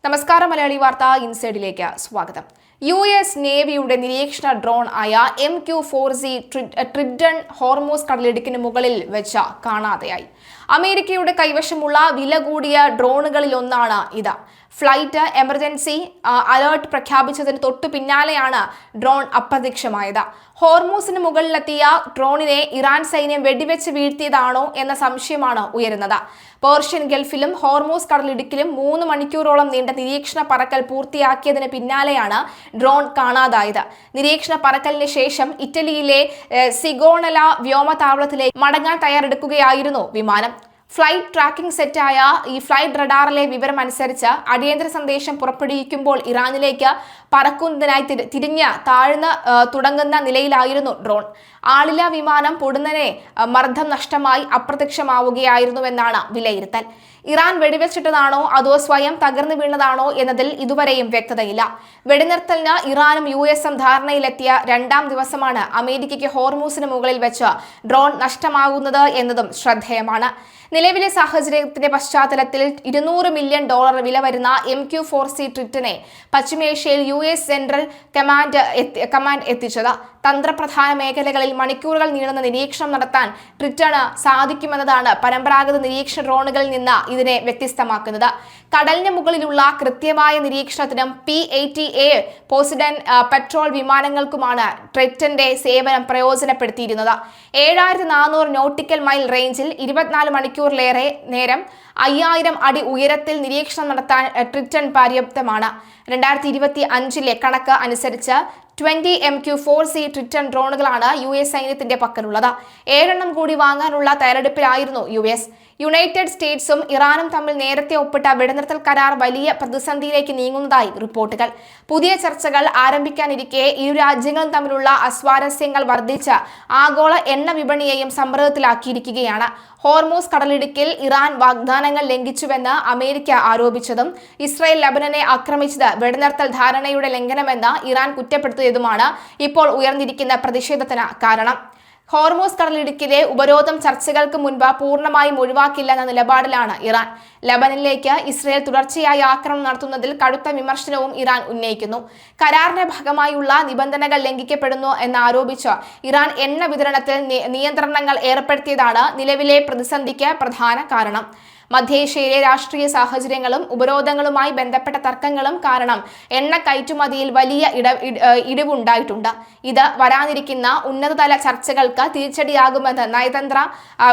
നമസ്കാരം. മലയാളി വാർത്ത ഇൻസൈഡിലേക്ക് സ്വാഗതം. US നേവിയുടെ നിരീക്ഷണ ഡ്രോൺ ആയ MQ-4Z ട്രിഡൻ ഹോർമൂസ് കടലിടുക്കിന് മുകളിൽ വെച്ച് കാണാതെയായി. അമേരിക്കയുടെ കൈവശമുള്ള വില കൂടിയ ഡ്രോണുകളിലൊന്നാണ് ഇത്. ഫ്ലൈറ്റ് എമർജൻസി അലേർട്ട് പ്രഖ്യാപിച്ചതിന് തൊട്ടു പിന്നാലെയാണ് ഡ്രോൺ അപ്രത്യക്ഷമായത്. ഹോർമൂസിന് മുകളിലെത്തിയ ഡ്രോണിനെ ഇറാൻ സൈന്യം വെടിവെച്ച് വീഴ്ത്തിയതാണോ എന്ന സംശയമാണ് ഉയരുന്നത്. പേർഷ്യൻ ഗൾഫിലും ഹോർമൂസ് കടലിടുക്കിലും 3 മണിക്കൂറോളം നീണ്ട നിരീക്ഷണ പറക്കൽ പൂർത്തിയാക്കിയതിന് പിന്നാലെയാണ് ഡ്രോൺ കാണാതായത്. നിരീക്ഷണ പറക്കലിന് ശേഷം ഇറ്റലിയിലെ സിഗോണല വ്യോമതാവളത്തിലേക്ക് മടങ്ങാൻ തയ്യാറെടുക്കുകയായിരുന്നു വിമാനം. ഫ്ലൈറ്റ് ട്രാക്കിംഗ് സെറ്റായ ഈ ഫ്ലൈറ്റ് റഡാറിലെ വിവരം അനുസരിച്ച് അടിയന്തര സന്ദേശം പുറപ്പെടുവിക്കുമ്പോൾ ഇറാനിലേക്ക് പറക്കുന്നതിനായി തിരിഞ്ഞ് താഴ്ന്ന് തുടങ്ങുന്ന നിലയിലായിരുന്നു ഡ്രോൺ. ആളില്ലാ വിമാനം പൊടുന്നനെ മർദ്ദം നഷ്ടമായി അപ്രത്യക്ഷമാവുകയായിരുന്നുവെന്നാണ് വിലയിരുത്തൽ. ഇറാൻ വെടിവെച്ചിട്ടതാണോ അതോ സ്വയം തകർന്നു വീണതാണോ എന്നതിൽ ഇതുവരെയും വ്യക്തതയില്ല. വെടിനിർത്തലിന് ഇറാനും US ധാരണയിലെത്തിയ 2ാം ദിവസമാണ് അമേരിക്കയ്ക്ക് ഹോർമൂസിന് മുകളിൽ വെച്ച് ഡ്രോൺ നഷ്ടമാകുന്നത് എന്നതും ശ്രദ്ധേയമാണ്. നിലവിലെ സാഹചര്യത്തിന്റെ പശ്ചാത്തലത്തിൽ $200 മില്യൺ വില വരുന്ന MQ-4Z ട്രിറ്റനെ പശ്ചിമേഷ്യയിൽ US സെൻട്രൽ കമാൻഡ് എത്തിച്ചത്. തന്ത്രപ്രധാന മേഖലകളിൽ മണിക്കൂറുകൾ നീളുന്ന നിരീക്ഷണം നടത്താൻ ട്രിറ്റന് സാധിക്കുമെന്നതാണ് പരമ്പരാഗത നിരീക്ഷണ ഡ്രോണുകളിൽ നിന്ന് ഇതിനെ വ്യത്യസ്തമാക്കുന്നത്. കടലിന് മുകളിലുള്ള കൃത്യമായ നിരീക്ഷണത്തിനും P-80A പോസിഡൻ പെട്രോൾ വിമാനങ്ങൾക്കുമാണ് ട്രിറ്റന്റെ സേവനം പ്രയോജനപ്പെടുത്തിയിരുന്നത്. 7400 നോട്ടിക്കൽ മൈൽ റേഞ്ചിൽ 24 മണിക്കൂറിലേറെ നേരം 5000 അടി ഉയരത്തിൽ നിരീക്ഷണം നടത്താൻ ട്രിറ്റൻ പര്യാപ്തമാണ്. 2025 കണക്ക് അനുസരിച്ച് 20 MQ-4Z ട്രിറ്റൻ ഡ്രോണുകളാണ് US സൈന്യത്തിന്റെ പക്കലുള്ളത്. 7 കൂടി വാങ്ങാനുള്ള തയ്യാറെടുപ്പിലായിരുന്നു US. യുണൈറ്റഡ് സ്റ്റേറ്റ്സും ഇറാനും തമ്മിൽ നേരത്തെ ഒപ്പിട്ട വെടിനിർത്തൽ കരാർ വലിയ പ്രതിസന്ധിയിലേക്ക് നീങ്ങുന്നതായി റിപ്പോർട്ടുകൾ. പുതിയ ചർച്ചകൾ ആരംഭിക്കാനിരിക്കെ ഇരു രാജ്യങ്ങളും തമ്മിലുള്ള അസ്വാരസ്യങ്ങൾ വർദ്ധിച്ച് ആഗോള എണ്ണ വിപണിയെയും സമ്മർദ്ദത്തിലാക്കിയിരിക്കുകയാണ്. ഹോർമൂസ് കടലിടുക്കിൽ ഇറാൻ വാഗ്ദാനങ്ങൾ ലംഘിച്ചുവെന്ന് അമേരിക്ക ആരോപിച്ചതും ഇസ്രായേൽ ലബനനെ ആക്രമിച്ചത് വെടിനിർത്തൽ ധാരണയുടെ ലംഘനമെന്ന് ഇറാൻ കുറ്റപ്പെടുത്തിയതുമാണ് ഇപ്പോൾ ഉയർന്നിരിക്കുന്ന പ്രതിഷേധത്തിന് കാരണം. ഹോർമൂസ് കടലിടുക്കിലെ ഉപരോധം ചർച്ചകൾക്ക് മുൻപ് പൂർണ്ണമായും ഒഴിവാക്കില്ലെന്ന നിലപാടിലാണ് ഇറാൻ. ലബനനിലേക്ക് ഇസ്രായേൽ തുടർച്ചയായി ആക്രമണം നടത്തുന്നതിൽ കടുത്ത വിമർശനവും ഇറാൻ ഉന്നയിക്കുന്നു. കരാറിന്റെ ഭാഗമായുള്ള നിബന്ധനകൾ ലംഘിക്കപ്പെടുന്നു എന്നാരോപിച്ച് ഇറാൻ എണ്ണ വിതരണത്തിൽ നിയന്ത്രണങ്ങൾ ഏർപ്പെടുത്തിയതാണ് നിലവിലെ പ്രതിസന്ധിക്ക് പ്രധാന കാരണം. മധ്യേഷ്യയിലെ രാഷ്ട്രീയ സാഹചര്യങ്ങളും ഉപരോധങ്ങളുമായി ബന്ധപ്പെട്ട തർക്കങ്ങളും കാരണം എണ്ണ കയറ്റുമതിയിൽ വലിയ ഇടിവുണ്ടായിട്ടുണ്ട്. ഇത് വരാനിരിക്കുന്ന ഉന്നതതല ചർച്ചകൾക്ക് തിരിച്ചടിയാകുമെന്ന് നയതന്ത്ര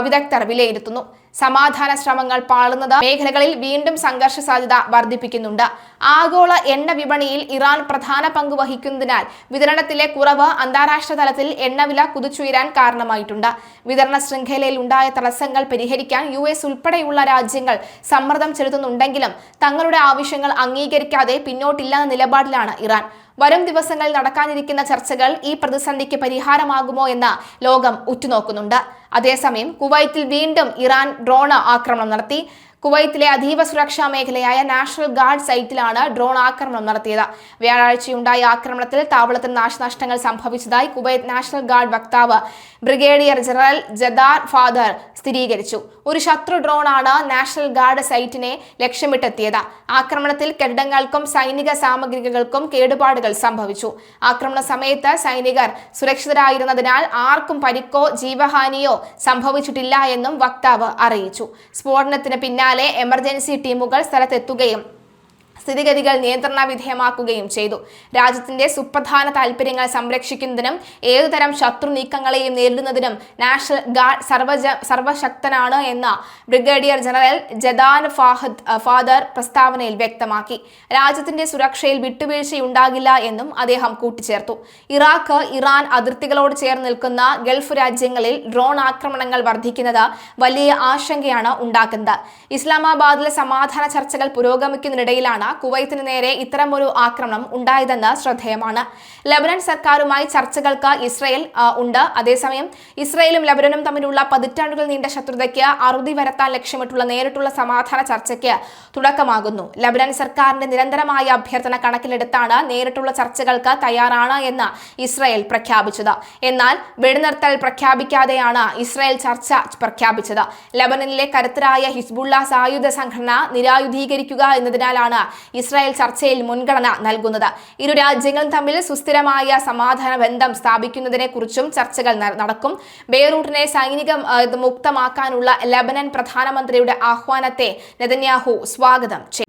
വിദഗ്ധർ വിലയിരുത്തുന്നു. സമാധാന ശ്രമങ്ങൾ പാളുന്നത് മേഖലകളിൽ വീണ്ടും സംഘർഷ സാധ്യത വർദ്ധിപ്പിക്കുന്നുണ്ട്. ആഗോള എണ്ണ വിപണിയിൽ ഇറാൻ പ്രധാന പങ്ക് വഹിക്കുന്നതിനാൽ വിതരണത്തിലെ കുറവ് അന്താരാഷ്ട്ര തലത്തിൽ എണ്ണവില കുതിച്ചുയരാൻ കാരണമായിട്ടുണ്ട്. വിതരണ ശൃംഖലയിൽ ഉണ്ടായ തടസ്സങ്ങൾ പരിഹരിക്കാൻ US ഉൾപ്പെടെയുള്ള രാജ്യങ്ങൾ സമ്മർദ്ദം ചെലുത്തുന്നുണ്ടെങ്കിലും തങ്ങളുടെ ആവശ്യങ്ങൾ അംഗീകരിക്കാതെ പിന്നോട്ടില്ലെന്ന നിലപാടിലാണ് ഇറാൻ. വരും ദിവസങ്ങളിൽ നടക്കാനിരിക്കുന്ന ചർച്ചകൾ ഈ പ്രതിസന്ധിക്ക് പരിഹാരമാകുമോ എന്ന് ലോകം ഉറ്റുനോക്കുന്നുണ്ട്. അതേസമയം കുവൈത്തിൽ വീണ്ടും ഇറാൻ ഡ്രോൺ ആക്രമണം നടത്തി. കുവൈത്തിലെ അതീവ സുരക്ഷാ മേഖലയായ നാഷണൽ ഗാർഡ് സൈറ്റിലാണ് ഡ്രോൺ ആക്രമണം നടത്തിയത്. വ്യാഴാഴ്ചയുണ്ടായ ആക്രമണത്തിൽ താവളത്തിൽ നാശനഷ്ടങ്ങൾ സംഭവിച്ചതായി കുവൈത്ത് നാഷണൽ ഗാർഡ് വക്താവ് ബ്രിഗേഡിയർ ജനറൽ ജദാർ ഫാദർ സ്ഥിരീകരിച്ചു. ഒരു ശത്രു ഡ്രോണാണ് നാഷണൽ ഗാർഡ് സൈറ്റിനെ ലക്ഷ്യമിട്ടെത്തിയത്. ആക്രമണത്തിൽ കെട്ടിടങ്ങൾക്കും സൈനിക സാമഗ്രികൾക്കും കേടുപാടുകൾ സംഭവിച്ചു. ആക്രമണ സമയത്ത് സൈനികർ സുരക്ഷിതരായിരുന്നതിനാൽ ആർക്കും പരിക്കോ ജീവഹാനിയോ സംഭവിച്ചിട്ടില്ല എന്നും വക്താവ് അറിയിച്ചു. സ്ഫോടനത്തിന് പിന്നാലെ എമർജൻസി ടീമുകൾ സ്ഥലത്തെത്തുകയും സ്ഥിതിഗതികൾ നിയന്ത്രണ വിധേയമാക്കുകയും ചെയ്തു. രാജ്യത്തിന്റെ സുപ്രധാന താൽപര്യങ്ങൾ സംരക്ഷിക്കുന്നതിനും ഏതുതരം ശത്രു നീക്കങ്ങളെയും നേരിടുന്നതിനും നാഷണൽ ഗാർഡ് സർവശക്തനാണ് എന്ന് ബ്രിഗേഡിയർ ജനറൽ ജദാൻ ഫാദർ പ്രസ്താവനയിൽ വ്യക്തമാക്കി. രാജ്യത്തിന്റെ സുരക്ഷയിൽ വിട്ടുവീഴ്ചയുണ്ടാകില്ല എന്നും അദ്ദേഹം കൂട്ടിച്ചേർത്തു. ഇറാഖ്, ഇറാൻ അതിർത്തികളോട് ചേർന്ന് നിൽക്കുന്ന ഗൾഫ് രാജ്യങ്ങളിൽ ഡ്രോൺ ആക്രമണങ്ങൾ വർദ്ധിക്കുന്നത് വലിയ ആശങ്കയാണ് ഉണ്ടാക്കുന്നത്. ഇസ്ലാമാബാദിലെ സമാധാന ചർച്ചകൾ പുരോഗമിക്കുന്നതിനിടയിലാണ് കുവൈത്തിന് നേരെ ഇത്തരമൊരു ആക്രമണം ഉണ്ടായതെന്ന് ശ്രദ്ധേയമാണ്. ലബനൻ സർക്കാരുമായി ചർച്ചകൾക്ക് ഇസ്രായേൽ ഉണ്ട്. അതേസമയം ഇസ്രായേലും ലബനനും തമ്മിലുള്ള പതിറ്റാണ്ടുകൾ നീണ്ട ശത്രുതയ്ക്ക് അറുതി വരുത്താൻ ലക്ഷ്യമിട്ടുള്ള നേരിട്ടുള്ള സമാധാന ചർച്ചയ്ക്ക് തുടക്കമാകുന്നു. ലബനൻ സർക്കാരിന്റെ നിരന്തരമായ അഭ്യർത്ഥന കണക്കിലെടുത്താണ് നേരിട്ടുള്ള ചർച്ചകൾക്ക് തയ്യാറാണ് എന്ന് ഇസ്രായേൽ പ്രഖ്യാപിച്ചത്. എന്നാൽ വെടിനിർത്തൽ പ്രഖ്യാപിക്കാതെയാണ് ഇസ്രായേൽ ചർച്ച പ്രഖ്യാപിച്ചത്. ലബനനിലെ കരുത്തരായ ഹിസ്ബുള്ള സായുധ സംഘടന നിരായുധീകരിക്കുക എന്നതിനാലാണ് ഇസ്രായേൽ ചർച്ചയിൽ മുൻഗണന നൽകുന്നത്. ഇരു രാജ്യങ്ങളും തമ്മിൽ സുസ്ഥിരമായ സമാധാന ബന്ധം സ്ഥാപിക്കുന്നതിനെ കുറിച്ചും ചർച്ചകൾ നടക്കും. ബെയ്റൂട്ടിനെ സൈനിക മുക്തമാക്കാനുള്ള ലെബനൻ പ്രധാനമന്ത്രിയുടെ ആഹ്വാനത്തെ നെതന്യാഹു സ്വാഗതം ചെയ്തു.